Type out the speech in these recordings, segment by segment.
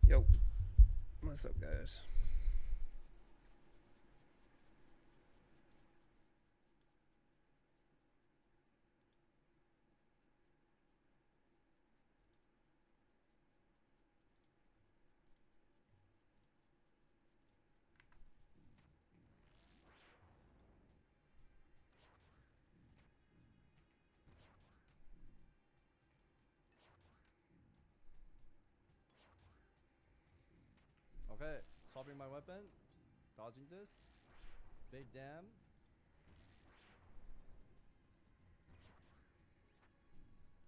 Yo, what's up, guys? Okay, swapping my weapon, dodging this, big damn.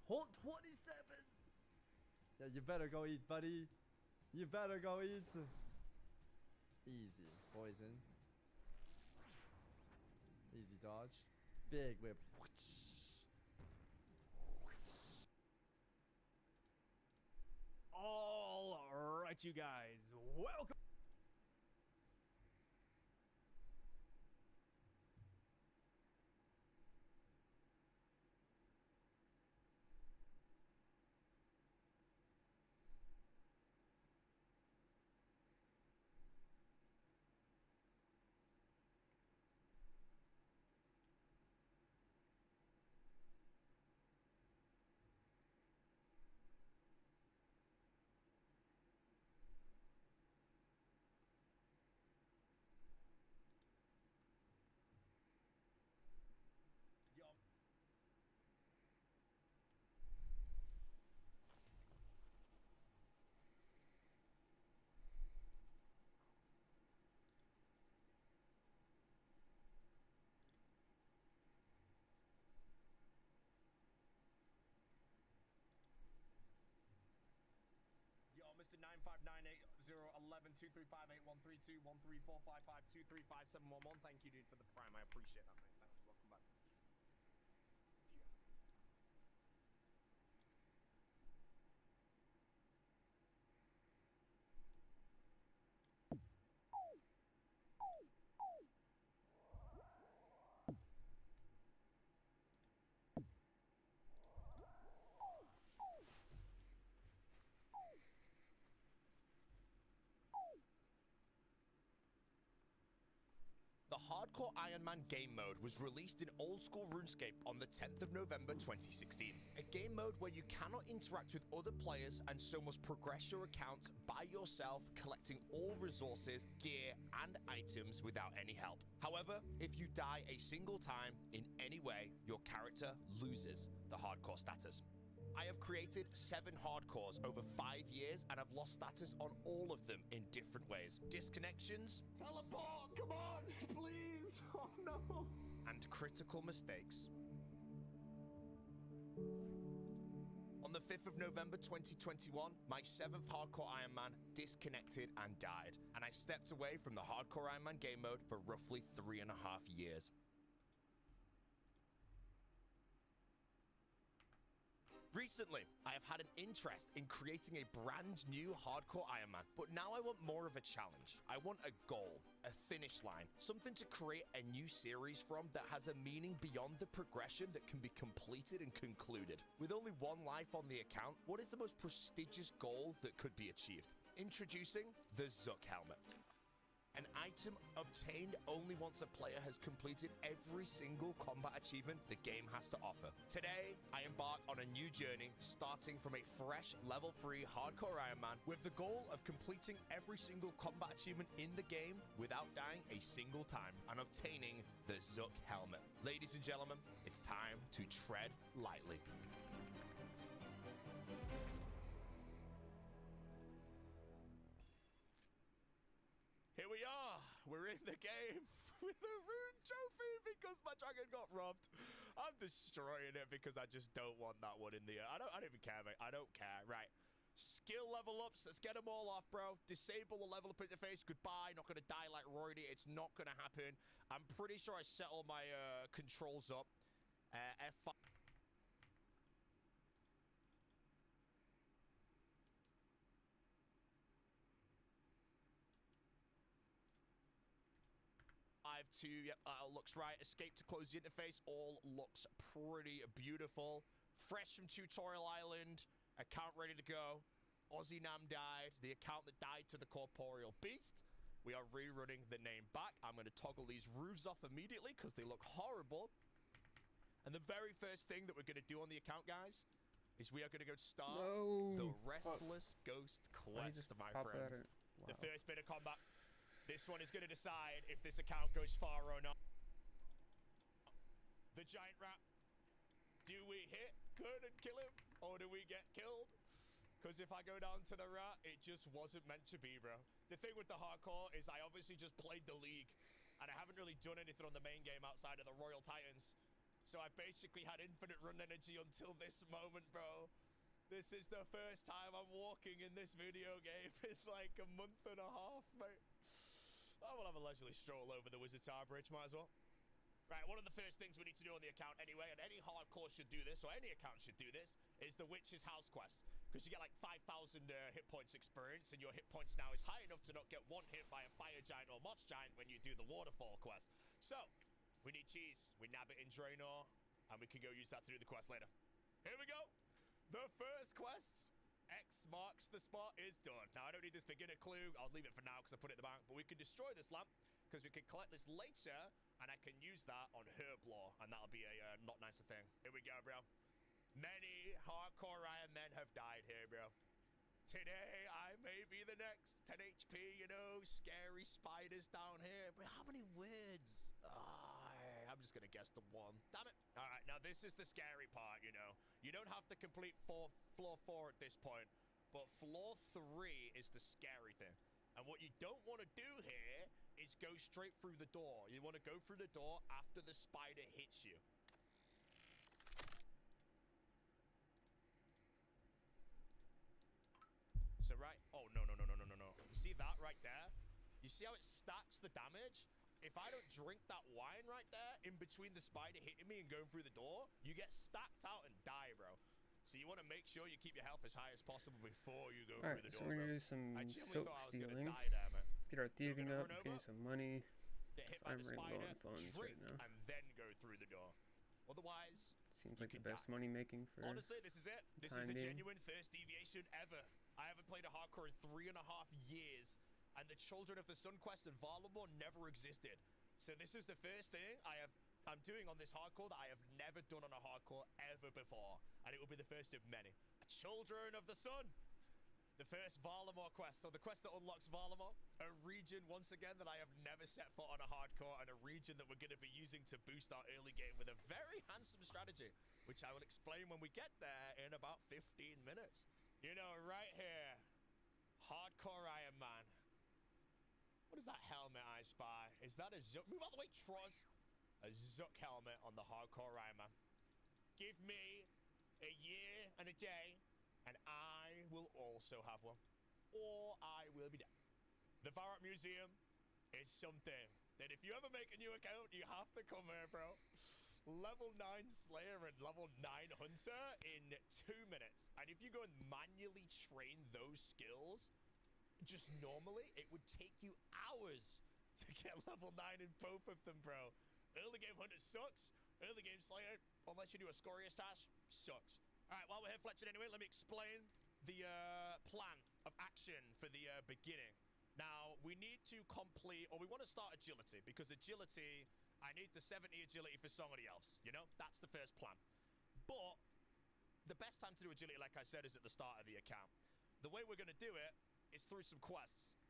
Hold 27! Yeah, you better go eat, buddy. You better go eat. Easy, poison. Easy dodge. Big whip. All right, you guys, welcome. Yo, Mr. 9598011235813213455235711. Thank you, dude, for the prime. I appreciate that, mate. Thanks. Welcome back. The Hardcore Ironman game mode was released in old school RuneScape on the 10th of November 2016. A game mode where you cannot interact with other players and so must progress your account by yourself, collecting all resources, gear, and items without any help. However, if you die a single time in any way, your character loses the hardcore status. I have created 7 hardcores over 5 years and have lost status on all of them in different ways. Disconnections, Teleport! Come on, please! Oh no! and critical mistakes. On the 5th of November 2021, my 7th Hardcore Ironman disconnected and died, and I stepped away from the Hardcore Ironman game mode for roughly 3.5 years. Recently, I have had an interest in creating a brand new Hardcore Ironman, but now I want more of a challenge. I want a goal, a finish line, something to create a new series from that has a meaning beyond the progression that can be completed and concluded. With only one life on the account, what is the most prestigious goal that could be achieved? Introducing the Zuck Helmet. An item obtained only once a player has completed every single combat achievement the game has to offer. Today, I embark on a new journey, starting from a fresh level 3 Hardcore Ironman with the goal of completing every single combat achievement in the game without dying a single time and obtaining the Zuck Helmet. Ladies and gentlemen, it's time to tread lightly. Here we are. We're in the game with a rune trophy because my dragon got robbed. I'm destroying it because I just don't want that one in the air. I don't even care, mate. I don't care. Right. Skill level ups. Let's get them all off, bro. Disable the level up interface. Goodbye. Not going to die like Rory. It's not going to happen. I'm pretty sure I set all my controls up. F5. Two, yep, looks right. Escape to close the interface. All looks pretty beautiful. Fresh from Tutorial Island. Account ready to go. Aussie Nam died, the account that died to the corporeal beast. We are rerunning the name back. I'm going to toggle these roofs off immediately because they look horrible. And the very first thing that we're going to do on the account, guys, is we are going to go start the Restless Ghost quest, my friends. Wow. The first bit of combat. This one is going to decide if this account goes far or not. The giant rat. Do we hit good and kill him, or do we get killed? Because if I go down to the rat, it just wasn't meant to be, bro. The thing with the hardcore is I obviously just played the league, and I haven't really done anything on the main game outside of the Royal Titans. So I basically had infinite run energy until this moment, bro. This is the first time I'm walking in this video game in like a month and a half, mate. I will have a leisurely stroll over the Wizard Tower Bridge, might as well. Right, one of the first things we need to do on the account anyway, and any hardcore should do this, or any account should do this, is the Witch's House quest. Because you get like 5,000 hit points experience, and your hit points now is high enough to not get one hit by a fire giant or moss giant when you do the waterfall quest. So, we need cheese, we nab it in Draenor, and we can go use that to do the quest later. Here we go! The first quest, X marks the spot, is done. Now, I don't need this beginner clue, I'll leave it for now because I put it in the bank, but we can destroy this lamp, because we can collect this later, and I can use that on Herblore, and that'll be a not nicer thing. Here we go, bro. Many hardcore Iron Men have died here, bro. Today, I may be the next. 10 HP, you know, scary spiders down here. But how many words? I'm just gonna guess the one. Damn it. All right, now this is the scary part, you know. You don't have to complete floor 4 at this point, but floor 3 is the scary thing. And what you don't want to do here is go straight through the door. You want to go through the door after the spider hits you. So right, oh no. You see that right there? You see how it stacks the damage? If I don't drink that wine right there, in between the spider hitting me and going through the door, you get stacked out and die, bro. So you want to make sure you keep your health as high as possible before you go through the door, so we're bro. gonna do some soap stealing. There, Get our thieving up, getting some money. Get hit So by I'm the running low spider, on funds drink, right now. and then go through the door. Otherwise, Seems you like the can best die. money making for Honestly, this is it. This is time the being. genuine first deviation ever. I haven't played a hardcore in 3.5 years, and the Children of the Sun quest and Varlamore never existed. So this is the first thing I'm doing on this hardcore that I have never done on a hardcore ever before, and it will be the first of many. Children of the Sun, the first Varlamore quest, or the quest that unlocks Varlamore, a region once again that I have never set foot on a hardcore, and a region that we're going to be using to boost our early game with a very handsome strategy, which I will explain when we get there in about 15 minutes. You know, right here, hardcore Iron Man. What is that helmet I spy? Is that a Zook? Move out the way, Troz. A Zook helmet on the hardcore Iron Man. Give me a year and a day, and I will also have one. Or I will be dead. The Varrock Museum is something that if you ever make a new account, you have to come here, bro. Level 9 Slayer and level 9 Hunter in 2 minutes. And if you go and manually train those skills, just normally, it would take you hours to get level 9 in both of them, bro. Early game Hunter sucks. Early game Slayer, unless you do a Scorious Tash, sucks. Alright, while we're here fletching anyway, let me explain the plan of action for the beginning. Now, we need to complete, or we want to start agility, because agility, I need the 70 agility for Song of the Elves. You know, that's the first plan. But the best time to do agility, like I said, is at the start of the account. The way we're going to do it is through some quests.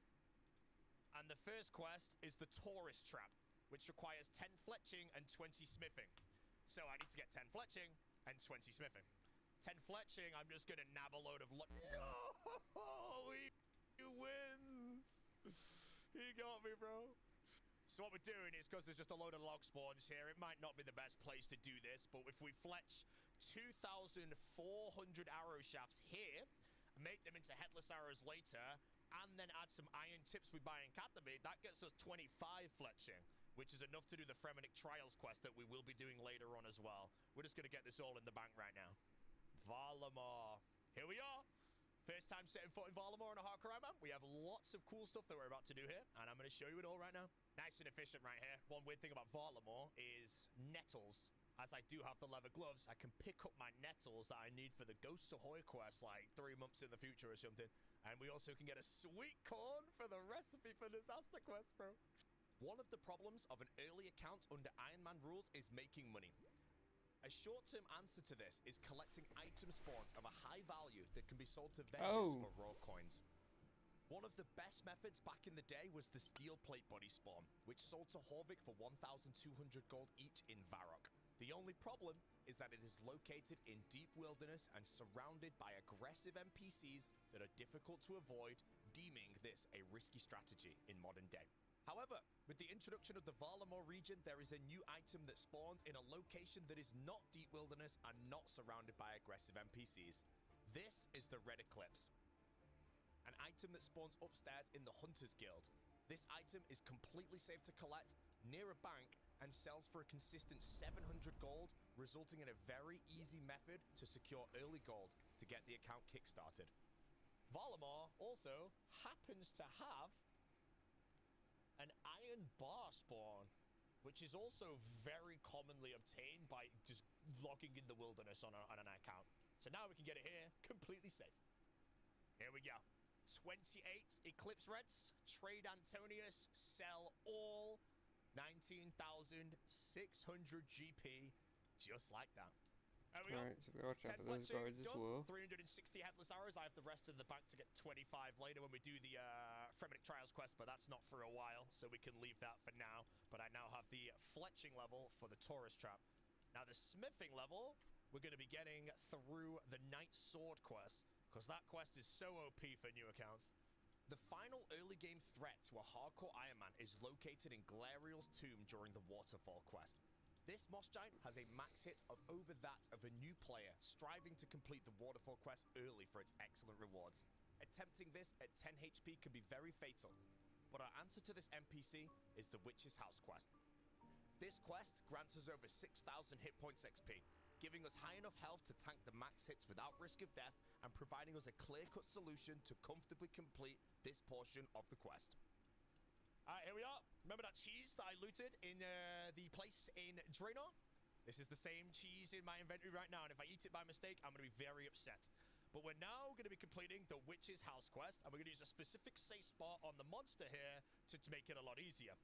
And the first quest is the Tourist Trap, which requires 10 fletching and 20 smithing. So I need to get 10 fletching and 20 smithing. 10 fletching, I'm just going to nab a load of luck. Oh, he wins. He got me, bro. So what we're doing is, because there's just a load of log spawns here, it might not be the best place to do this, but if we fletch 2,400 arrow shafts here, make them into headless arrows later, and then add some iron tips we buy in Katabi, that gets us 25 fletching, which is enough to do the Fremenic Trials quest that we will be doing later on as well. We're just going to get this all in the bank right now. Varlamore. Here we are. First time setting foot in Varlamore on a hardcore Ironman. We have lots of cool stuff that we're about to do here, and I'm going to show you it all right now. Nice and efficient right here. One weird thing about Varlamore is nettles. As I do have the leather gloves, I can pick up my nettles that I need for the Ghosts Ahoy quest like 3 months in the future or something. And we also can get a sweet corn for the recipe for disaster quest, bro. One of the problems of an early account under Ironman rules is making money. A short-term answer to this is collecting item spawns of a high value that can be sold to vendors for raw coins. One of the best methods back in the day was the steel plate body spawn, which sold to Horvik for 1,200 gold each in Varrock. The only problem is that it is located in deep wilderness and surrounded by aggressive NPCs that are difficult to avoid, deeming this a risky strategy in modern day. However, with the introduction of the Varlamore region, there is a new item that spawns in a location that is not deep wilderness and not surrounded by aggressive NPCs. This is the Red Eclipse, an item that spawns upstairs in the Hunters Guild. This item is completely safe to collect near a bank and sells for a consistent 700 gold, resulting in a very easy method to secure early gold to get the account kickstarted. Varlamore also happens to have an iron bar spawn, which is also very commonly obtained by just logging in the wilderness on an account. So now we can get it here completely safe. Here we go. 28 Eclipse Reds, trade Antonius, sell all, 19,600 GP, just like that. There we go. Alright, so we watch out 10 for those fletching guards as done, well. 360 headless arrows. I have the rest in the bank to get 25 later when we do the Fremennik Trials quest, but that's not for a while, so we can leave that for now. But I now have the fletching level for the Taurus Trap. Now the smithing level, we're going to be getting through the Knight Sword quest, because that quest is so OP for new accounts. The final early game threat to a hardcore Ironman is located in Glariel's tomb during the Waterfall quest. This Moss Giant has a max hit of over that of a new player striving to complete the Waterfall quest early for its excellent rewards. Attempting this at 10 HP can be very fatal, but our answer to this NPC is the Witch's House quest. This quest grants us over 6,000 hit points XP, giving us high enough health to tank the max hits without risk of death and providing us a clear-cut solution to comfortably complete this portion of the quest. Alright, here we are. Remember that cheese that I looted in the place in Draenor? This is the same cheese in my inventory right now, and if I eat it by mistake, I'm going to be very upset. But we're now going to be completing the Witch's House quest, and we're going to use a specific safe spot on the monster here to make it a lot easier.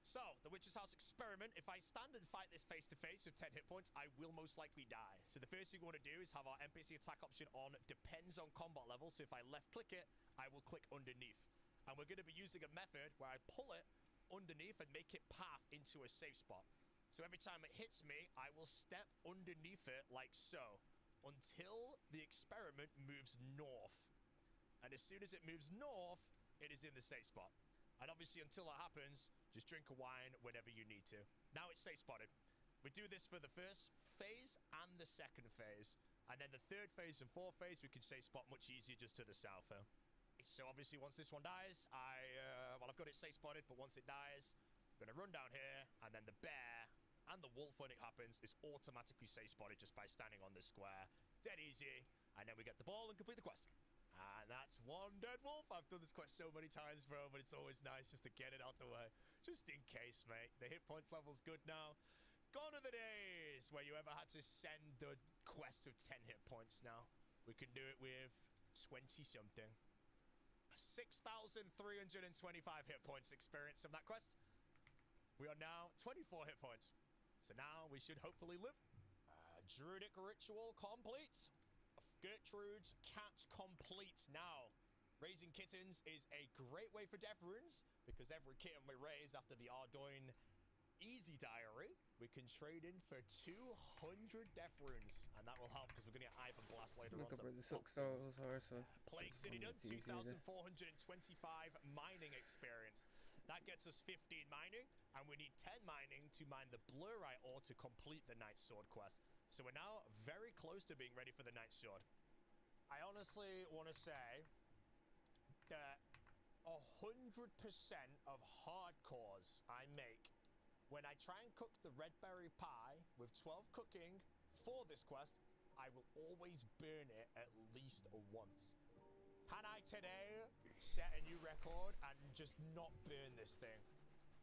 So, the Witch's House experiment, if I stand and fight this face-to-face with 10 hit points, I will most likely die. So the first thing we want to do is have our NPC attack option on depends on combat level, so if I left-click it, I will click underneath. And we're going to be using a method where I pull it underneath and make it path into a safe spot. So every time it hits me, I will step underneath it like so, until the experiment moves north. And as soon as it moves north, it is in the safe spot. And obviously until that happens, just drink a wine whenever you need to. Now it's safe spotted. We do this for the first phase and the second phase. And then the third phase and fourth phase, we can safe spot much easier just to the south here. So obviously once this one dies, well, I've got it safe spotted, but once it dies, I'm gonna run down here, and then the bear and the wolf, when it happens, is automatically safe spotted just by standing on this square. Dead easy. And then we get the ball and complete the quest. And that's one dead wolf. I've done this quest so many times, bro, but it's always nice just to get it out the way. Just in case, mate. The hit points level's good now. Gone are the days where you ever had to send the quest of 10 hit points now. We can do it with 20-something. 6,325 hit points experience from that quest. We are now 24 hit points. So now we should hopefully live. Druidic ritual complete. Gertrude's cat complete. Now, raising kittens is a great way for death runes, because every kitten we raise after the Ardoin Easy Diary, we can trade in for 200 death runes, and that will help because we're going to get Ivan Blast later on. Look up where the silk styles are, so Plague City done, 2,425 mining experience. That gets us 15 mining, and we need 10 mining to mine the Blurite ore to complete the Knight Sword quest. So we're now very close to being ready for the Knight Sword. I honestly want to say that 100% of hardcores I make, when I try and cook the red berry pie with 12 cooking for this quest, I will always burn it at least once. Can I today set a new record and just not burn this thing?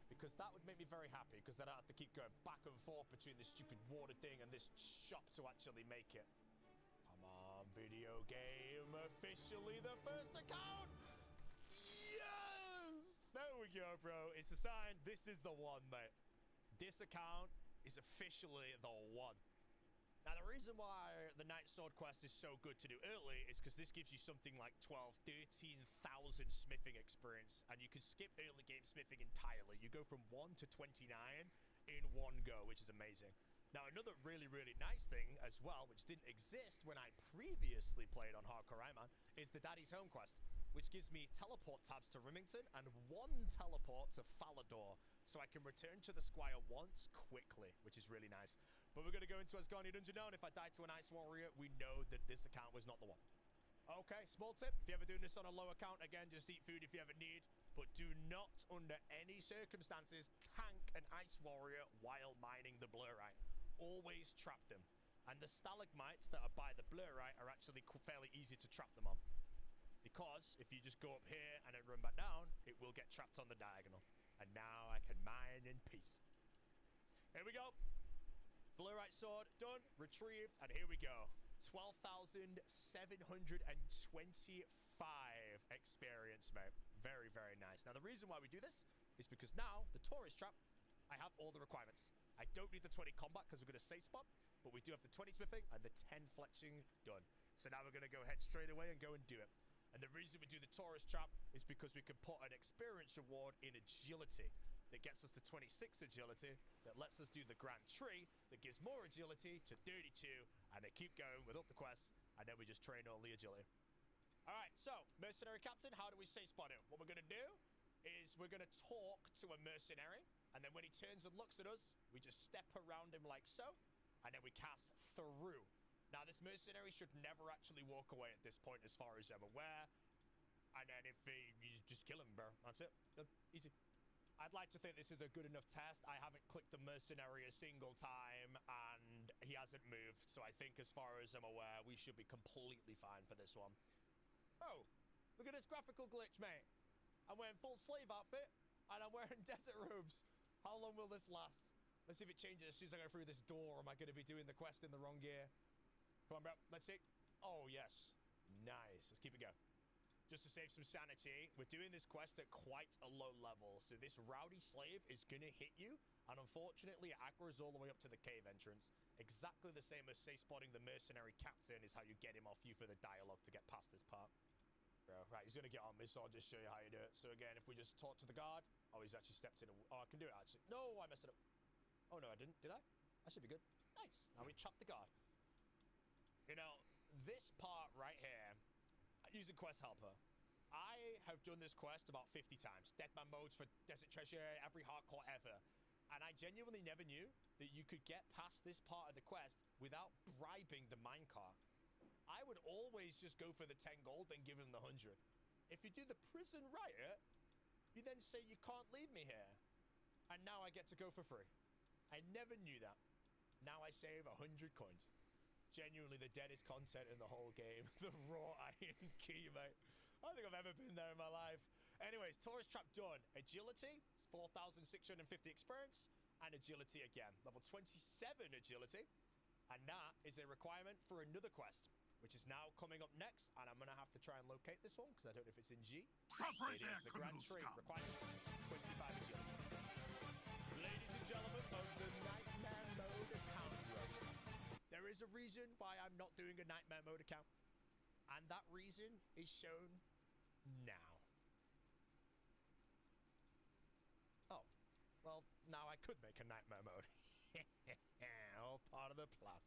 Because that would make me very happy, because then I have to keep going back and forth between this stupid water thing and this shop to actually make it. Come on, video game. Officially the first account. Yes! There we go, bro. It's a sign. This is the one, mate. This account is officially the one. Now, the reason why the Knight Sword quest is so good to do early is because this gives you something like 13,000 smithing experience, and you can skip early game smithing entirely. You go from 1 to 29 in one go, which is amazing. Now, another really, really nice thing as well, which didn't exist when I previously played on Hardcore Ironman, is the Daddy's Home quest, which gives me teleport tabs to Remington and 1 teleport to Falador, so I can return to the Squire once quickly, which is really nice. But we're going to go into Asgani Dungeon now, and if I die to an Ice Warrior, we know that this account was not the one. Okay, small tip, if you're ever doing this on a low account, again, just eat food if you ever need, but do not, under any circumstances, tank an Ice Warrior while mining the Blurite. Always trap them. And the stalagmites that are by the Blurite are actually fairly easy to trap them on. Because if you just go up here and then run back down, it will get trapped on the diagonal. And now I can mine in peace. Here we go. Blurite sword done, retrieved, and here we go. 12,725 experience, mate. Very, very nice. Now, the reason why we do this is because now, the tourist trap, I have all the requirements. I don't need the 20 combat because we're going to safe spot, but we do have the 20 smithing and the 10 fletching done. So now we're going to go ahead straight away and go and do it. And the reason we do the tourist trap is because we can put an experience reward in agility that gets us to 26 agility, that lets us do the Grand Tree, that gives more agility to 32, and they keep going with up the quest, and then we just train all the agility. All right, so, Mercenary Captain, how do we safe spot him? What we're going to do is we're going to talk to a mercenary, and then when he turns and looks at us, we just step around him like so, and then we cast through. Now, this mercenary should never actually walk away at this point as far as I'm aware, and then if you just kill him, bro. That's it. Done. Easy. I'd like to think this is a good enough test. I haven't clicked the mercenary a single time, and he hasn't moved. So I think as far as I'm aware, we should be completely fine for this one. Oh, look at this graphical glitch, mate. I'm wearing full slave outfit, and I'm wearing desert robes. How long will this last? Let's see if it changes as soon as I go through this door. Am I going to be doing the quest in the wrong gear? Come on, bro. Let's see. Oh, yes. Nice. Let's keep it going. Just to save some sanity, we're doing this quest at quite a low level, so this rowdy slave is gonna hit you, and unfortunately it aggroes all the way up to the cave entrance. Exactly the same as safe spotting the mercenary captain is how you get him off you for the dialogue to get past this part. Bro, right, he's gonna get on me, so I'll just show you how you do it. So again, if we just talk to the guard, oh, he's actually stepped in. Oh, I can do it actually. No, I messed it up. Oh no, I didn't, did I? I should be good. Nice. Now we chop the guard. You know, this part right here, using Quest Helper, I have done this quest about 50 times. Deadman modes for Desert Treasure, every hardcore ever. And I genuinely never knew that you could get past this part of the quest without bribing the minecart. I would always just go for the 10 gold and give him the 100. If you do the prison riot, you then say you can't leave me here. And now I get to go for free. I never knew that. Now I save 100 coins. Genuinely the deadest content in the whole game. The raw iron key, mate. I don't think I've ever been there in my life. Anyways, tourist trap done. Agility, 4,650 experience, and agility again. Level 27 agility. And that is a requirement for another quest, which is now coming up next. And I'm going to have to try and locate this one, because I don't know if it's in G. Stop right It there, is the Grand Tree. scum. Requirements, 25 agility. Ladies and gentlemen of the Nightmare Mode account run. There is a reason why I'm not doing a Nightmare Mode account. And that reason is shown now. Oh, well, now I could make a Nightmare Mode. All part of the plan.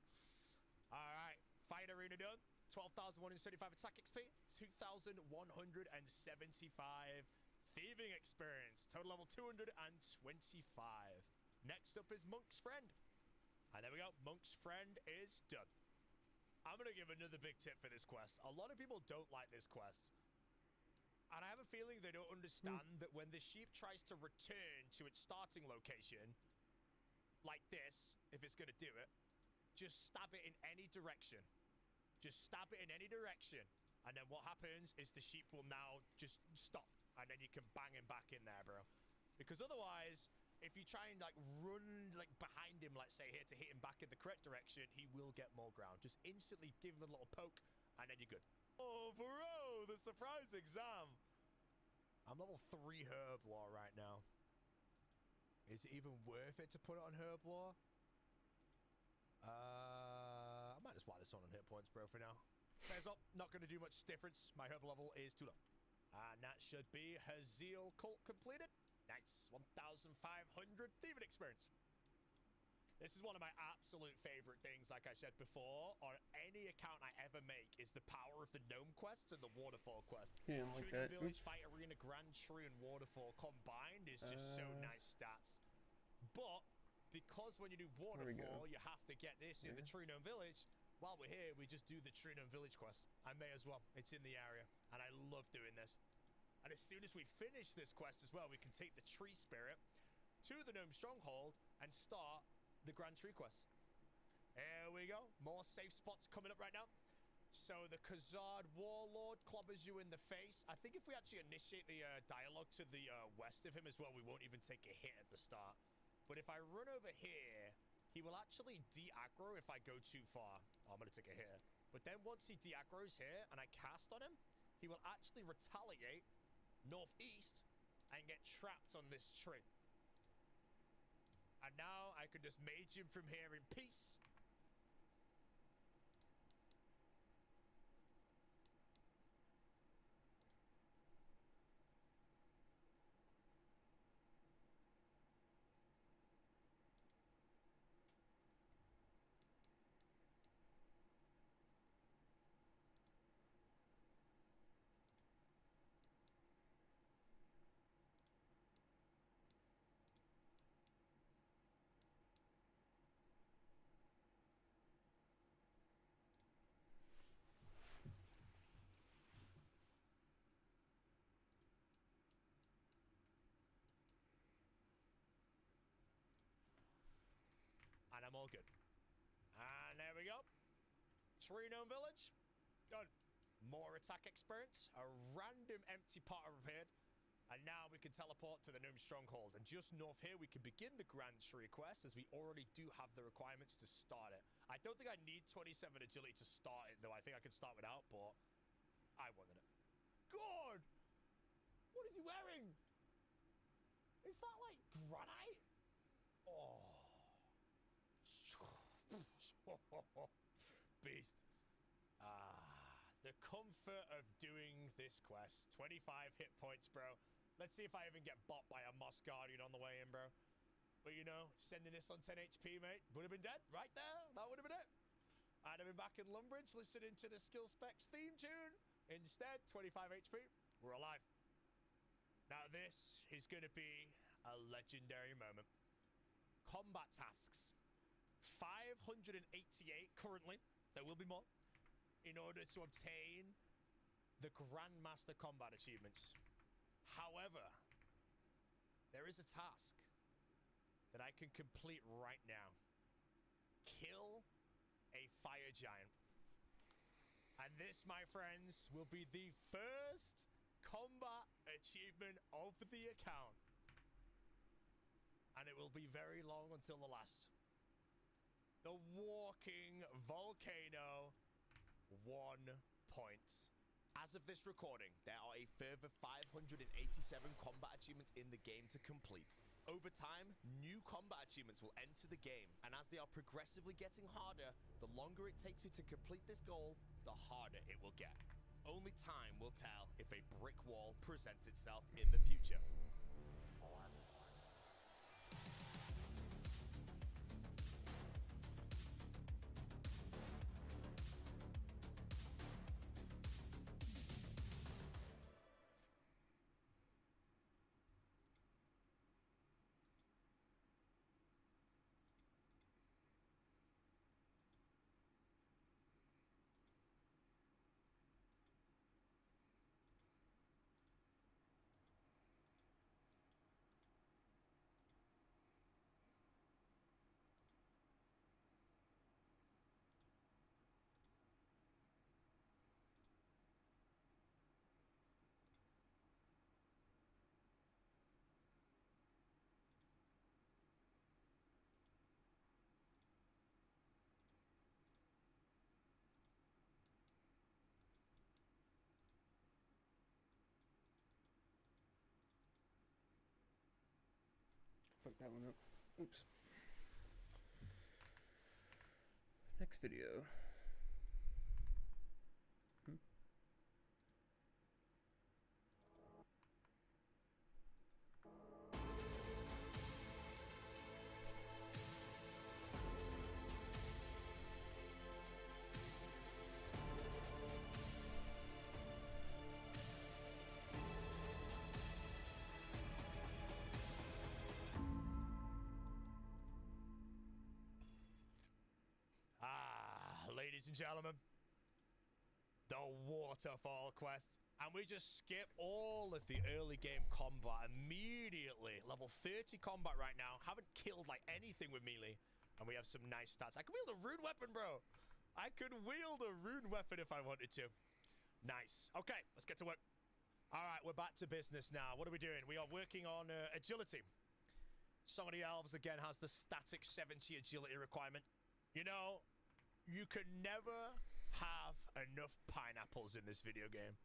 Alright, Fight Arena done. 12,175 attack XP, 2,175 thieving experience, total level 225. Next up is Monk's Friend. And there we go, Monk's Friend is done. I'm going to give another big tip for this quest. A lot of people don't like this quest. And I have a feeling they don't understand that when the sheep tries to return to its starting location, like this, if it's going to do it, just stab it in any direction. Just stab it in any direction. And then what happens is the sheep will now just stop. And then you can bang him back in there, bro. Because otherwise, if you try and, like, run, like, behind him, let's say, here to hit him back in the correct direction, he will get more ground. Just instantly give him a little poke, and then you're good. Oh, bro, the surprise exam. I'm level 3 herb law right now. Is it even worth it to put it on herb law? I might just whack this on hit points, bro, for now. Fares up, not going to do much difference. My herb level is too low. And that should be Haziel Cult completed. Nice, 1,500 thieving experience. This is one of my absolute favorite things, like I said before, on any account I ever make, is the power of the gnome quests and the waterfall quest. Yeah, like Tree that. Village, Oops. Fight Arena, Grand Tree, and Waterfall combined is just so nice stats. But because when you do Waterfall, you have to get this in the Tree Gnome Village, while we're here, we just do the Tree Gnome Village quest. I may as well. It's in the area, and I love doing this. And as soon as we finish this quest as well, we can take the Tree Spirit to the Gnome Stronghold and start the Grand Tree quest. Here we go. More safe spots coming up right now. So the Khazard Warlord clobbers you in the face. I think if we actually initiate the dialogue to the west of him as well, we won't even take a hit at the start. But if I run over here, he will actually de-aggro if I go too far. Oh, I'm going to take a hit. But then once he de-aggro's here and I cast on him, he will actually retaliate northeast and get trapped on this tree. And now I can just mage him from here in peace. And I'm all good. And there we go. Tree Gnome Village. Done. More attack experience. A random empty pot appeared. And now we can teleport to the Gnome Stronghold. And just north here, we can begin the Grand Tree quest, as we already do have the requirements to start it. I don't think I need 27 agility to start it, though. I think I can start without, but I wanted it. God! What is he wearing? Is that like granite? Oh. Beast. The comfort of doing this quest. 25 hit points, bro. Let's see if I even get bought by a Moss Guardian on the way in, bro. But you know, sending this on 10 HP, mate, would have been dead right there. That would have been it. I'd have been back in Lumbridge listening to the Skill Specs theme tune. Instead, 25 HP. We're alive. Now this is going to be a legendary moment. Combat tasks. 588 currently. There will be more. In order to obtain the Grandmaster Combat achievements. However, there is a task that I can complete right now. Kill a fire giant. And this, my friends, will be the first combat achievement of the account. And it will be very long until the last. The Walking Volcano, 1 point. As of this recording, there are a further 587 combat achievements in the game to complete. Over time, new combat achievements will enter the game, and as they are progressively getting harder, the longer it takes me to complete this goal, the harder it will get. Only time will tell if a brick wall presents itself in the future. fucked that one up. Oops. Next video. Ladies and gentlemen, the waterfall quest. And we just skip all of the early game combat immediately. Level 30 combat right now. Haven't killed like anything with melee. And we have some nice stats. I can wield a rune weapon, bro. I could wield a rune weapon if I wanted to. Nice. Okay, let's get to work. All right, we're back to business now. What are we doing? We are working on agility. Some of the elves, again, has the static 70 agility requirement. You know, you can never have enough pineapples in this video game.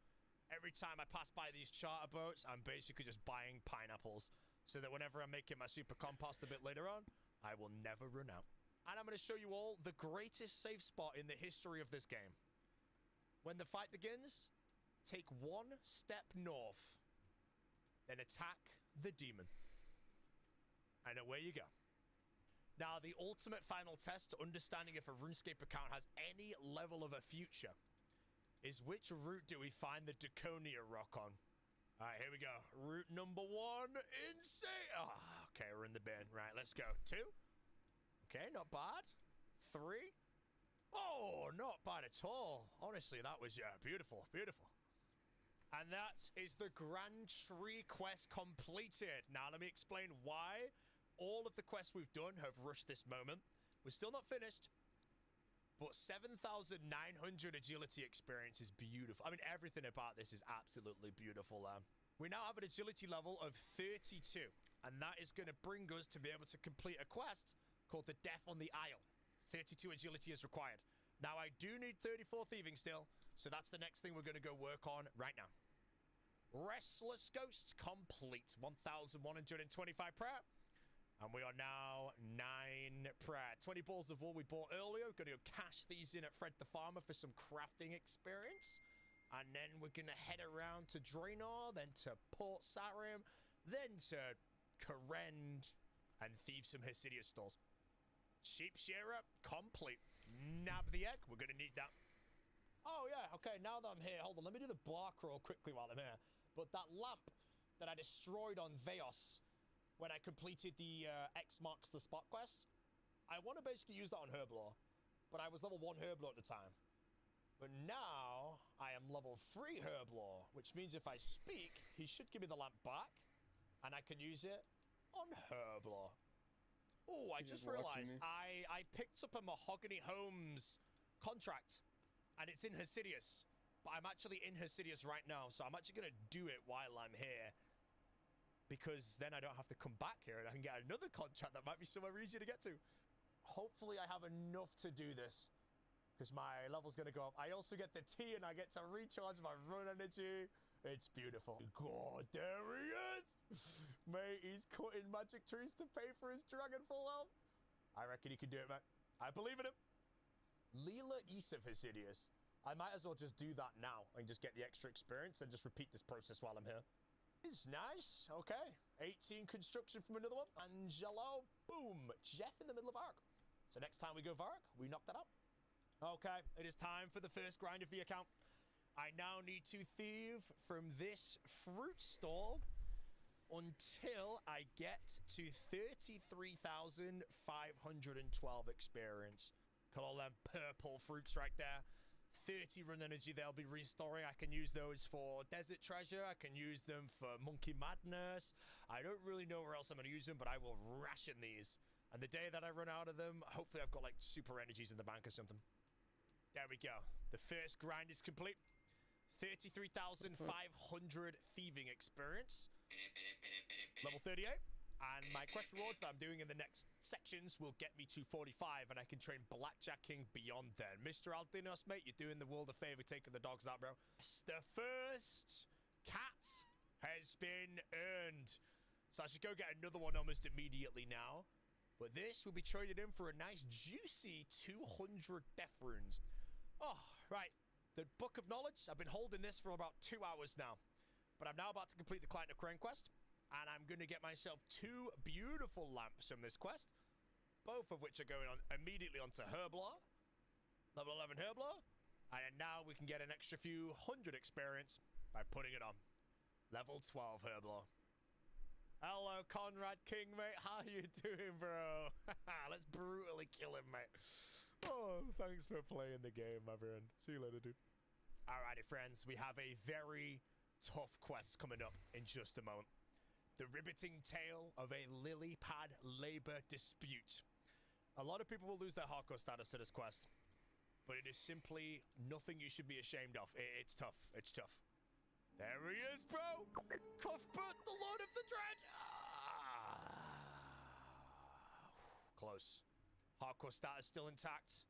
Every time I pass by these charter boats, I'm basically just buying pineapples so that whenever I'm making my super compost a bit later on, I will never run out. And I'm going to show you all the greatest safe spot in the history of this game. When the fight begins, take one step north, then attack the demon. And away you go. Now, the ultimate final test to understanding if a RuneScape account has any level of a future is which route do we find the Draconia rock on? All right, here we go. Route number 1, insane. Oh, okay, we're in the bin. Right, let's go. 2. Okay, not bad. 3. Oh, not bad at all. Honestly, that was beautiful, beautiful. And that is the Grand Tree quest completed. Now, let me explain why all of the quests we've done have rushed this moment. We're still not finished, but 7,900 agility experience is beautiful. I mean, everything about this is absolutely beautiful. We now have an agility level of 32, and that is going to bring us to be able to complete a quest called the Death on the Isle. 32 agility is required. Now, I do need 34 thieving still, so that's the next thing we're going to go work on right now. Restless Ghost complete. 1,125 prayer. And we are now 9 prayer. 20 balls of wool we bought earlier. We're going to go cash these in at Fred the Farmer for some crafting experience. And then we're going to head around to Draenor, then to Port Sarim, then to Karend, and thieve some Hesidious stalls. Sheep Shearer, complete. Nab the egg. We're going to need that. Oh, yeah. Okay, now that I'm here, hold on. Let me do the bar crawl quickly while I'm here. But that lamp that I destroyed on Veos when I completed the X marks the spot quest, I want to basically use that on Herblore, but I was level 1 Herblore at the time. But now I am level 3 Herblore, which means if I speak, he should give me the lamp back, and I can use it on Herblore. Oh, I just realized I picked up a Mahogany Homes contract, and it's in Hesidious, but I'm actually in Hesidious right now, so I'm actually going to do it while I'm here, because then I don't have to come back here and I can get another contract that might be somewhere easier to get to. Hopefully I have enough to do this, because my level's going to go up. I also get the tea and I get to recharge my run energy. It's beautiful. God, there he is. Mate, he's cutting magic trees to pay for his dragon full health. I reckon he can do it, man. I believe in him. Leela East of Hesidious. I might as well just do that now and just get the extra experience and just repeat this process while I'm here. It's nice. Okay. 18 construction from another one. Angelo. Boom. Jeff in the middle of Vark. So next time we go Vark, we knock that up. Okay. It is time for the first grind of the account. I now need to thieve from this fruit stall until I get to 33,512 experience. Got all them purple fruits right there. 30 run energy they'll be restoring. I can use those for desert treasure. I can use them for monkey madness. I don't really know where else I'm going to use them, but I will ration these. And the day that I run out of them, hopefully I've got like super energies in the bank or something. There we go. The first grind is complete. 33,500 thieving experience. Level 38. And my quest rewards that I'm doing in the next sections will get me to 45, and I can train blackjacking beyond then. Mr. Aldinos, mate, you're doing the world a favor taking the dogs out, bro. The first cat has been earned. So I should go get another one almost immediately now. But this will be traded in for a nice juicy 200 death runes. Oh, right. The Book of Knowledge, I've been holding this for about 2 hours now. But I'm now about to complete the Client of Crane quest. And I'm going to get myself 2 beautiful lamps from this quest. Both of which are going on immediately onto Herblar. Level 11 Herblar. And now we can get an extra few hundred experience by putting it on. Level 12 Herblar. Hello, Conrad King, mate. How you doing, bro? Let's brutally kill him, mate. Oh, thanks for playing the game, my friend. See you later, dude. Alrighty, friends. We have a very tough quest coming up in just a moment. The riveting tale of a lily pad labor dispute. A lot of people will lose their hardcore status to this quest, but it is simply nothing you should be ashamed of. It's tough. It's tough. There he is, bro! Cuthbert, the Lord of the Dread! Close. Hardcore status still intact.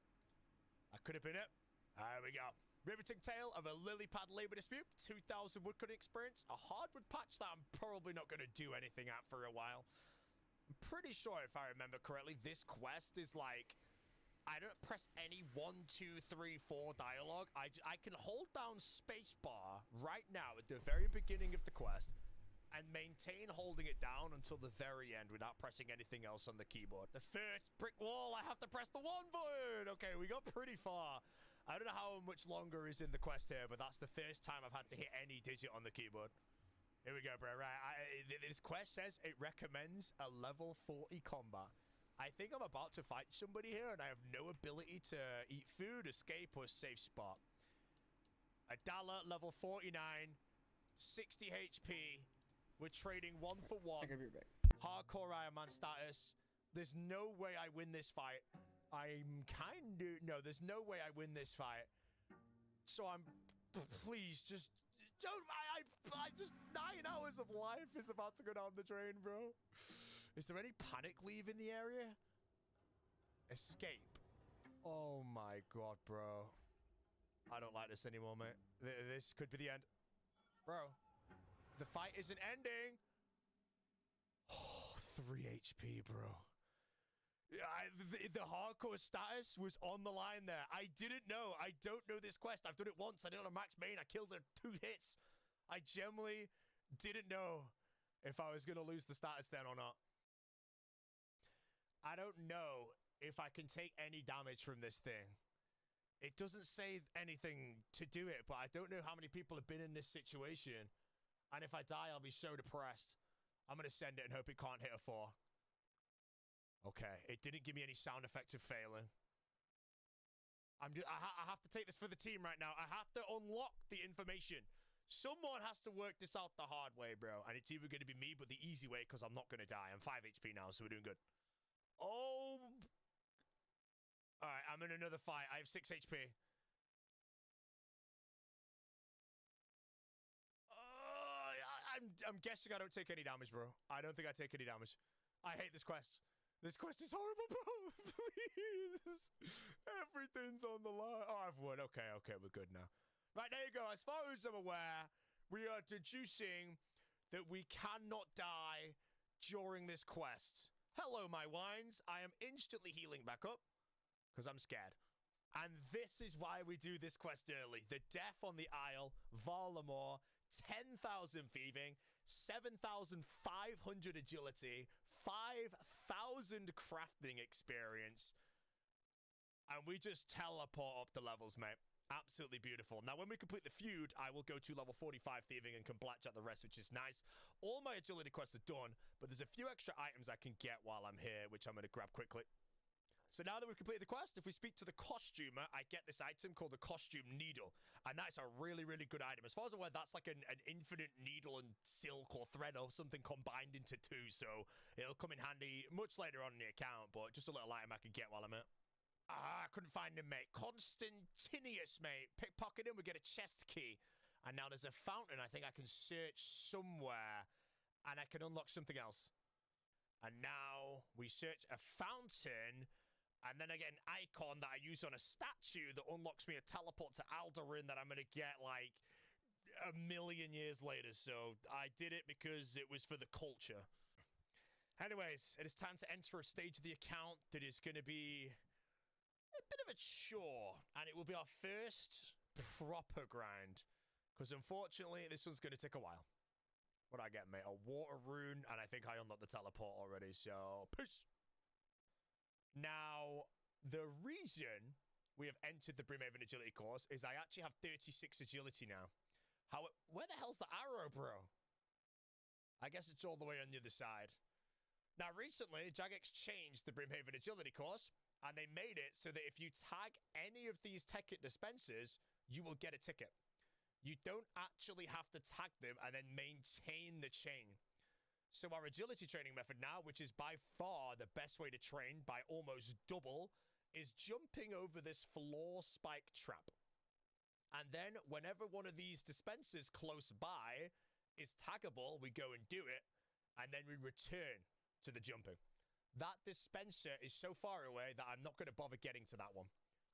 That could have been it. There we go. Riveting tale of a lily pad labor dispute. 2,000 woodcutting experience. A hardwood patch that I'm probably not going to do anything at for a while. I'm pretty sure, if I remember correctly, this quest is like... I don't press any 1, 2, 3, 4 dialogue. I can hold down spacebar right now at the very beginning of the quest and maintain holding it down until the very end without pressing anything else on the keyboard. The first brick wall, I have to press the 1 button. Okay, we got pretty far. I don't know how much longer is in the quest here, but that's the first time I've had to hit any digit on the keyboard. Here we go, bro. Right, this quest says it recommends a level 40 combat. I think I'm about to fight somebody here, and I have no ability to eat food, escape, or save spot. Adala, level 49, 60 HP. We're trading 1 for 1. I can be back. Hardcore Ironman status. There's no way I win this fight. No, there's no way I win this fight. So please, just don't. I just 9 hours of life is about to go down the drain, bro. Is there any panic leave in the area? Escape. Oh my god, bro. I don't like this anymore, mate. This could be the end. Bro, the fight isn't ending. Oh, 3 HP, bro. The hardcore status was on the line there. I didn't know. I don't know this quest. I've done it once. I did it on max main. I killed her 2 hits. I generally didn't know if I was going to lose the status then or not. I don't know if I can take any damage from this thing. It doesn't say anything to do it, but I don't know how many people have been in this situation. And if I die, I'll be so depressed. I'm going to send it and hope it can't hit a 4. Okay, it didn't give me any sound effects of failing. I have to take this for the team right now. I have to unlock the information. Someone has to work this out the hard way, bro. And it's either going to be me, but the easy way, because I'm not going to die. I'm 5 HP now, so we're doing good. Oh. Alright, I'm in another fight. I have 6 HP. I'm guessing I don't take any damage, bro. I don't think I take any damage. I hate this quest. This quest is horrible, bro. Please. Everything's on the line. Oh, I've won. Okay, we're good now. Right, there you go. As far as I'm aware, we are deducing that we cannot die during this quest. Hello, my wines. I am instantly healing back up because I'm scared. And this is why we do this quest early. The Death on the Isle, Varlamore, 10,000 thieving, 7,500 agility, 5,000 crafting experience. And we just teleport up the levels, mate. Absolutely beautiful. Now, when we complete the feud, I will go to level 45 thieving and can blackjack the rest, which is nice. All my agility quests are done, but there's a few extra items I can get while I'm here, which I'm going to grab quickly. So now that we've completed the quest, if we speak to the costumer, I get this item called the Costume Needle. And that's a really, really good item. As far as I'm aware, that's like an infinite needle and silk or thread or something combined into 2. So it'll come in handy much later on in the account, but just a little item I can get while I'm here. I couldn't find him, mate. Constantinius, mate. Pickpocket him, we get a chest key. And now there's a fountain I think I can search somewhere. And I can unlock something else. And now we search a fountain. And then I get an icon that I use on a statue that unlocks me a teleport to Alderaan that I'm going to get, like, 1,000,000 years later. So I did it because it was for the culture. Anyways, it is time to enter a stage of the account that is going to be a bit of a chore, and it will be our first proper grind, because unfortunately, this one's going to take a while. What I get, mate? A water rune, and I think I unlocked the teleport already, so peace. Now, the reason we have entered the Brimhaven Agility course is I actually have 36 agility now. Where the hell's the arrow, bro? I guess it's all the way on the other side. Now, recently, Jagex changed the Brimhaven Agility course, and they made it so that if you tag any of these ticket dispensers, you will get a ticket. You don't actually have to tag them and then maintain the chain. So our agility training method now, which is by far the best way to train by almost double, is jumping over this floor spike trap. And then whenever one of these dispensers close by is taggable, we go and do it, and then we return to the jumping. That dispenser is so far away that I'm not going to bother getting to that one.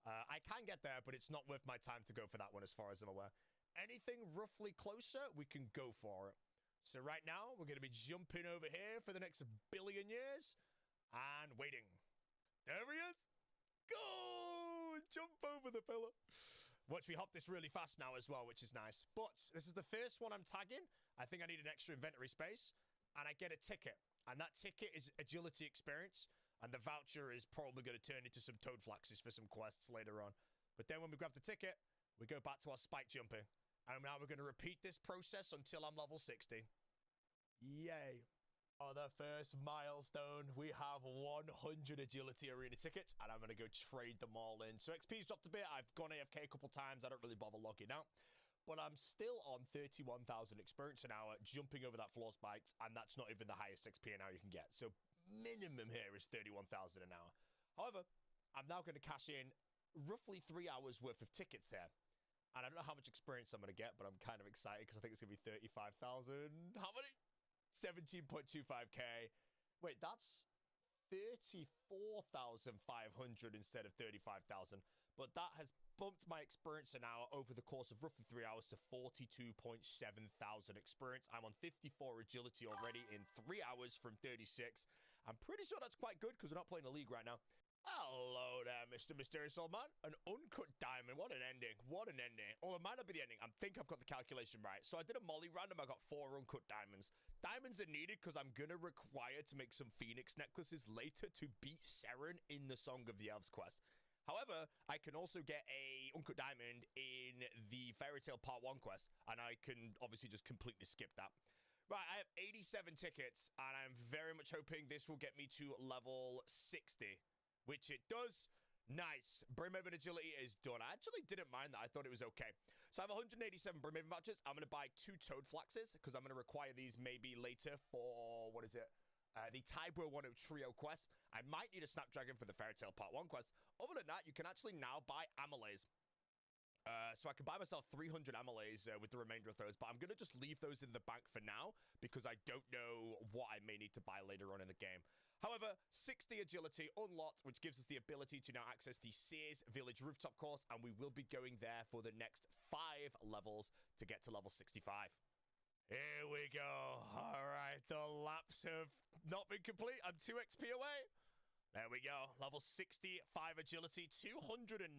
I can get there, but it's not worth my time to go for that one as far as I'm aware. Anything roughly closer, we can go for it. So right now, we're going to be jumping over here for the next billion years and waiting. There he is. Go! Jump over the pillar. Watch me hop this really fast now as well, which is nice. But this is the first one I'm tagging. I think I need an extra inventory space, and I get a ticket. And that ticket is agility experience, and the voucher is probably going to turn into some toad flaxes for some quests later on. But then when we grab the ticket, we go back to our spike jumping. And now we're going to repeat this process until I'm level 60. Yay. On the first milestone, we have 100 agility arena tickets, and I'm going to go trade them all in. So XP's dropped a bit. I've gone AFK a couple times. I don't really bother logging out. But I'm still on 31,000 experience an hour jumping over that floor spikes, and that's not even the highest XP an hour you can get. So minimum here is 31,000 an hour. However, I'm now going to cash in roughly 3 hours worth of tickets here. And I don't know how much experience I'm going to get, but I'm kind of excited because I think it's going to be 35,000. How many? 17.25k. Wait, that's 34,500 instead of 35,000. But that has bumped my experience an hour over the course of roughly 3 hours to 42.7 thousand experience. I'm on 54 agility already in 3 hours from 36. I'm pretty sure that's quite good because we're not playing a league right now. Hello there, Mr. Mysterious Old Man. An uncut diamond. What an ending. What an ending. Oh, it might not be the ending. I think I've got the calculation right. So I did a molly random. I got 4 uncut diamonds. Diamonds are needed because I'm going to require to make some phoenix necklaces later to beat Seren in the Song of the Elves quest. However, I can also get a uncut diamond in the Fairy Tale Part 1 quest. And I can obviously just completely skip that. Right, I have 87 tickets. And I'm very much hoping this will get me to level 60. Which it does. Nice. Brimhaven Agility is done. I actually didn't mind that. I thought it was okay. So I have 187 Brimhaven vouchers. I'm going to buy 2 Toad Flaxes because I'm going to require these maybe later for, what is it? The Tybro 10 Trio quest. I might need a Snapdragon for the Fairy Tale Part 1 quest. Other than that, you can actually now buy Amylase. So I can buy myself 300 Amylase with the remainder of those, but I'm going to just leave those in the bank for now because I don't know what I may need to buy later on in the game. However, 60 agility unlocked, which gives us the ability to now access the Sears Village rooftop course, and we will be going there for the next 5 levels to get to level 65. Here we go. All right, the laps have not been complete. I'm 2 XP away. There we go. Level 65 agility, 299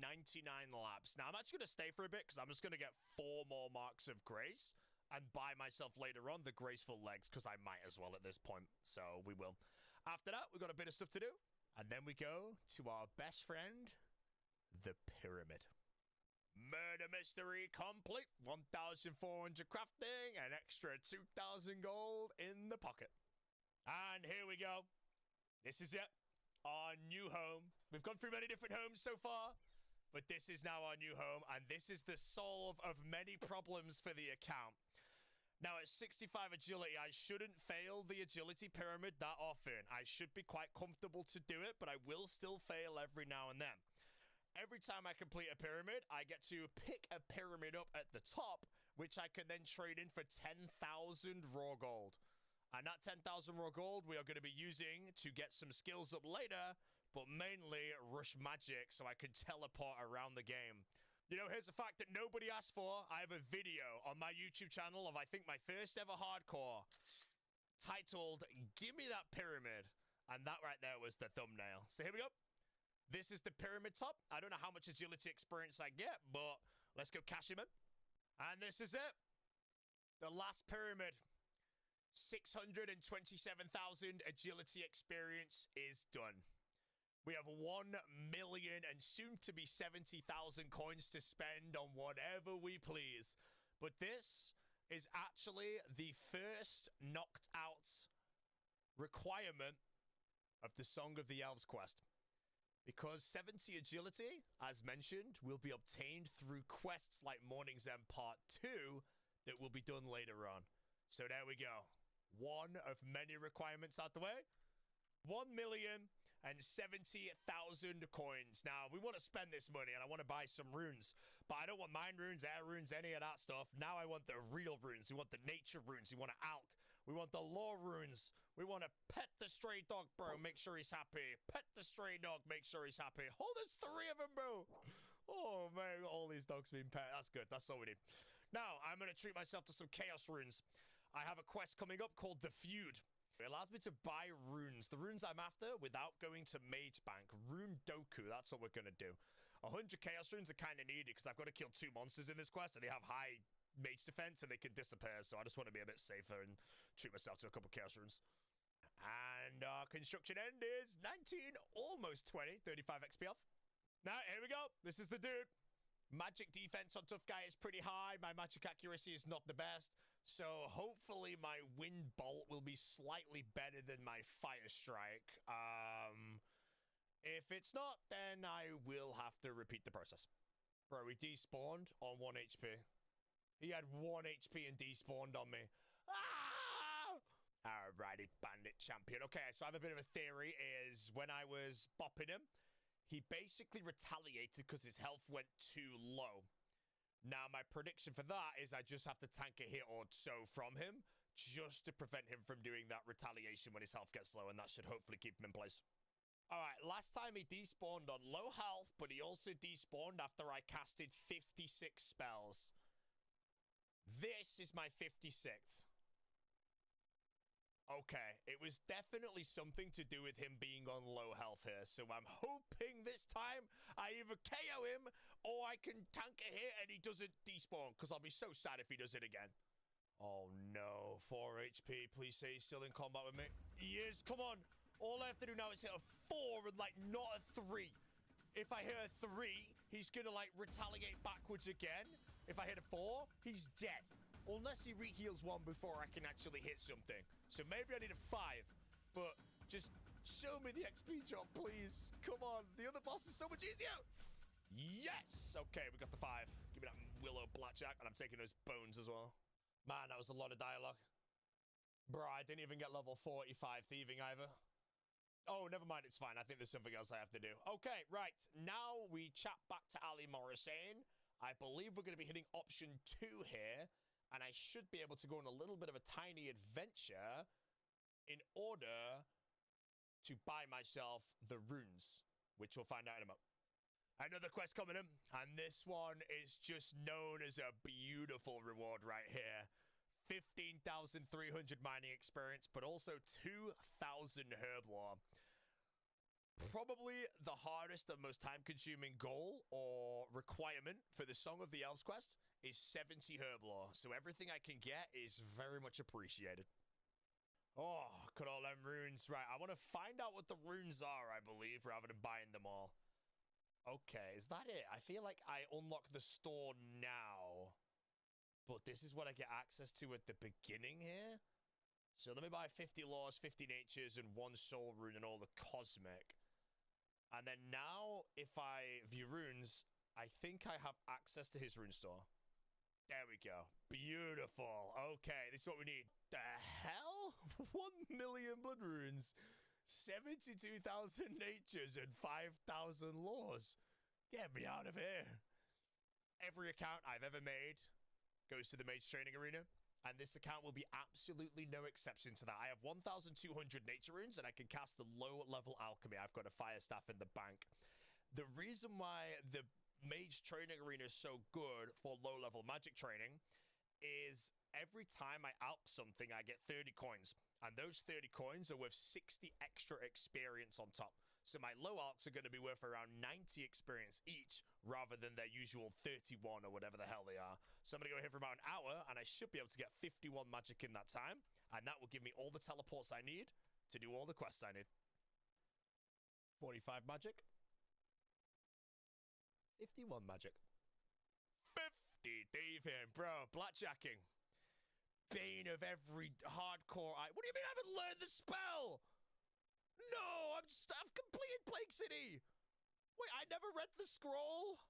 laps. Now, I'm actually going to stay for a bit because I'm just going to get 4 more marks of grace and buy myself later on the graceful legs because I might as well at this point. So we will. After that, we've got a bit of stuff to do. And then we go to our best friend, the pyramid. Murder mystery complete. 1,400 crafting, an extra 2,000 gold in the pocket. And here we go. This is it. Our new home. We've gone through many different homes so far, but this is now our new home, and this is the solve of many problems for the account. Now, at 65 agility, I shouldn't fail the agility pyramid that often. I should be quite comfortable to do it, but I will still fail every now and then. Every time I complete a pyramid, I get to pick a pyramid up at the top, which I can then trade in for 10,000 raw gold. And that 10,000 raw gold we are going to be using to get some skills up later, but mainly rush magic so I can teleport around the game. You know, here's a fact that nobody asked for. I have a video on my YouTube channel of, I think, my first ever hardcore. titled Give Me That Pyramid. And that right there was the thumbnail. So here we go. This is the pyramid top. I don't know how much agility experience I get, but let's go cash him in. And this is it. The last pyramid. 627,000 agility experience is done. We have 1 million and soon to be 70,000 coins to spend on whatever we please. But this is actually the first knocked out requirement of the Song of the Elves quest. Because 70 agility, as mentioned, will be obtained through quests like Morning's End Part 2 that will be done later on. So there we go. One of many requirements out the way. 1,070,000 coins. Now, we want to spend this money and I want to buy some runes. But I don't want mine runes, air runes, any of that stuff. Now I want the real runes. We want the nature runes. We want to alch. We want the lore runes. We want to pet the stray dog, bro. Make sure he's happy. Pet the stray dog. Make sure he's happy. Oh, there's 3 of them, bro. Oh, man. All these dogs being pet. That's good. That's all we need. Now, I'm going to treat myself to some chaos runes. I have a quest coming up called The Feud. It allows me to buy runes. The runes I'm after without going to Mage Bank. Rune Doku, that's what we're going to do. 100 Chaos runes are kind of needed because I've got to kill 2 monsters in this quest and they have high mage defense and they can disappear. So I just want to be a bit safer and treat myself to a couple Chaos runes. And our construction end is 19, almost 20, 35 XP off. Now, here we go. This is the dude. Magic defense on tough guy is pretty high. My magic accuracy is not the best. So hopefully my wind bolt will be slightly better than my fire strike. If it's not, then I will have to repeat the process. Bro, he despawned on 1 HP. He had 1 HP and despawned on me. Ah! Alrighty, bandit champion. Okay, so I have a bit of a theory is when I was bopping him, he basically retaliated because his health went too low. Now, my prediction for that is I just have to tank a hit or so from him just to prevent him from doing that retaliation when his health gets low, and that should hopefully keep him in place. All right, last time he despawned on low health, but he also despawned after I casted 56 spells. This is my 56th. Okay, it was definitely something to do with him being on low health here, so I'm hoping this time I either KO him or I can tank a hit and he doesn't despawn, because I'll be so sad if he does it again. Oh no, 4 HP, please say he's still in combat with me. He is, come on. All I have to do now is hit a 4 and like not a 3. If I hit a 3, he's gonna like retaliate backwards again. If I hit a 4, he's dead. Unless he re-heals 1 before I can actually hit something. So maybe I need a 5. But just show me the XP drop, please. Come on. The other boss is so much easier. Yes. Okay, we got the 5. Give me that Willow Blackjack. And I'm taking those bones as well. Man, that was a lot of dialogue. Bro, I didn't even get level 45 thieving either. Oh, never mind. It's fine. I think there's something else I have to do. Okay, right. Now we chat back to Ali Morrisane. I believe we're going to be hitting option 2 here. And I should be able to go on a little bit of a tiny adventure in order to buy myself the runes, which we'll find out in a moment. Another quest coming in, and this one is just known as a beautiful reward right here. 15,300 mining experience, but also 2,000 herb lore. Probably the hardest and most time-consuming goal or requirement for the Song of the Elves quest is 70 herb lore, so everything I can get is very much appreciated. Oh, look at all them runes. Right, I want to find out what the runes are, I believe, rather than buying them all. Okay, is that it? I feel like I unlock the store now, but this is what I get access to at the beginning here. So let me buy 50 laws, 50 natures, and 1 soul rune and all the cosmic. And then now, if I view runes, I think I have access to his rune store. There we go. Beautiful. Okay, this is what we need. The hell? 1 million blood runes, 72,000 natures, and 5,000 laws. Get me out of here. Every account I've ever made goes to the Mage Training Arena, and this account will be absolutely no exception to that. I have 1,200 nature runes, and I can cast the low-level alchemy. I've got a fire staff in the bank. The reason why the Mage Training Arena is so good for low-level magic training is every time I alch something, I get 30 coins. And those 30 coins are worth 60 extra experience on top. So my low alchs are going to be worth around 90 experience each, rather than their usual 31 or whatever the hell they are. So I'm going to go here for about an hour, and I should be able to get 51 magic in that time. And that will give me all the teleports I need to do all the quests I need. 45 magic. 51 magic. 50 thieving, bro. Blackjacking. Bane of every hardcore. What do you mean I haven't learned the spell? No, I've completed Plague City. Wait, I never read the scroll.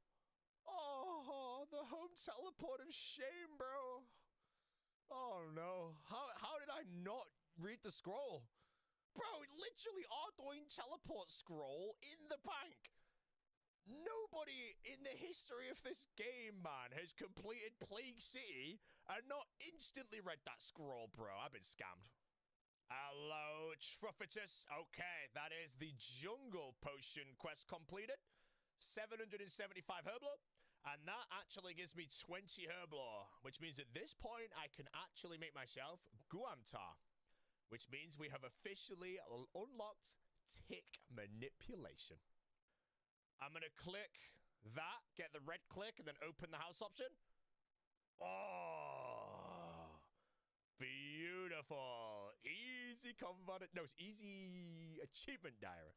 Oh, the home teleport of shame, bro. Oh no. How did I not read the scroll? Bro, literally Ardoin teleport scroll in the bank. Nobody in the history of this game, man, has completed Plague City and not instantly read that scroll, bro. I've been scammed. Hello, Truffitus. Okay, that is the Jungle Potion quest completed. 775 Herblore. And that actually gives me 20 Herblore, which means at this point I can actually make myself Guamtar, which means we have officially unlocked tick manipulation. I'm going to click that, get the red click, and then open the house option. Oh, beautiful. Easy combat. No, it's easy achievement diary.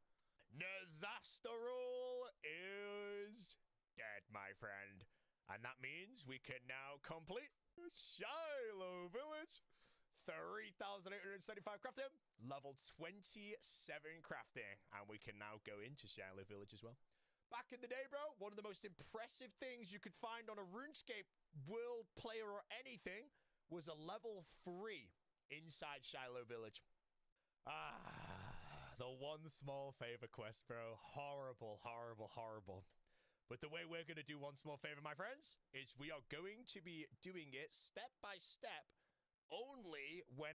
Nazastarul is dead, my friend. And that means we can now complete Shiloh Village. 3,875 crafting. Level 27 crafting. And we can now go into Shiloh Village as well. Back in the day, bro, one of the most impressive things you could find on a RuneScape world player or anything was a level 3 inside Shiloh Village. The one small favor quest, bro. Horrible, horrible, horrible. But the way we're going to do one small favor, my friends, is we are going to be doing it step by step only when